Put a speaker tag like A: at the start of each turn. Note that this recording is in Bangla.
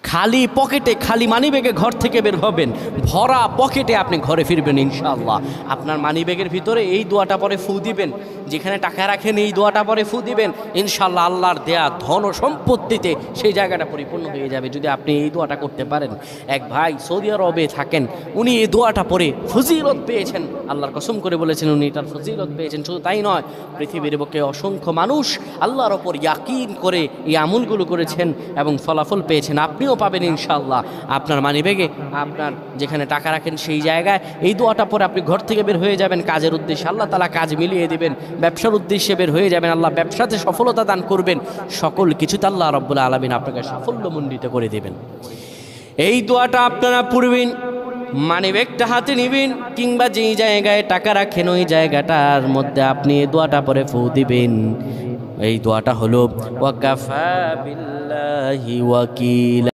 A: খালি পকেটে, খালি মানিব্যাগে ঘর থেকে বের হবেন, ভরা পকেটে আপনি ঘরে ফিরবেন ইনশাআল্লাহ। আপনার মানিব্যাগের ভিতরে এই দোয়াটা পরে ফু দিবেন, যেখানে টাকা রাখেন এই দোয়াটা পরে ফু দিবেন, ইনশাআল্লাহ আল্লাহর দেয়া ধন ও সম্পত্তিতে সেই জায়গাটা পরিপূর্ণ হয়ে যাবে যদি আপনি এই দোয়াটা করতে পারেন। এক ভাই সৌদি আরবে থাকেন, উনি এই দোয়াটা পরে ফজিলত পেয়েছেন, আল্লাহর কসম করে বলেছেন উনি এটার ফজিলত পেয়েছেন। শুধু তাই নয়, পৃথিবীর বুকে অসংখ্য মানুষ আল্লাহর ওপর ইয়াকিন করে এই আমলগুলো করেছেন এবং ফলাফল পেয়েছেন। আপনিও পাবেন ইনশাআল্লাহ। আপনার মানিব্যাগে, আপনার যেখানে টাকা রাখেন সেই জায়গায় এই দোয়াটা পরে আপনি ঘর থেকে বের হয়ে যাবেন কাজের উদ্দেশ্যে, আল্লাহ তাআলা কাজ মিলিয়ে দিবেন। ব্যবসার উদ্দেশ্যে বের হয়ে যাবেন, আল্লাহ ব্যবসাতে সফলতা দান করবেন। সকল কিছুতে আল্লাহ রাব্বুল আলামিন আপনাকে সাফল্যমণ্ডিত করে দেবেন। এই দোয়াটা আপনারা পড়বেন, মানিব্যাগটা হাতে নেবেন, কিংবা যেই জায়গায় টাকা রাখেন ওই জায়গাটার মধ্যে আপনি এই দোয়াটা পরে ফু দিবেন। এই দোয়াটা হলো ওয়াকাফা বিল্লাহি ওয়াকিলা।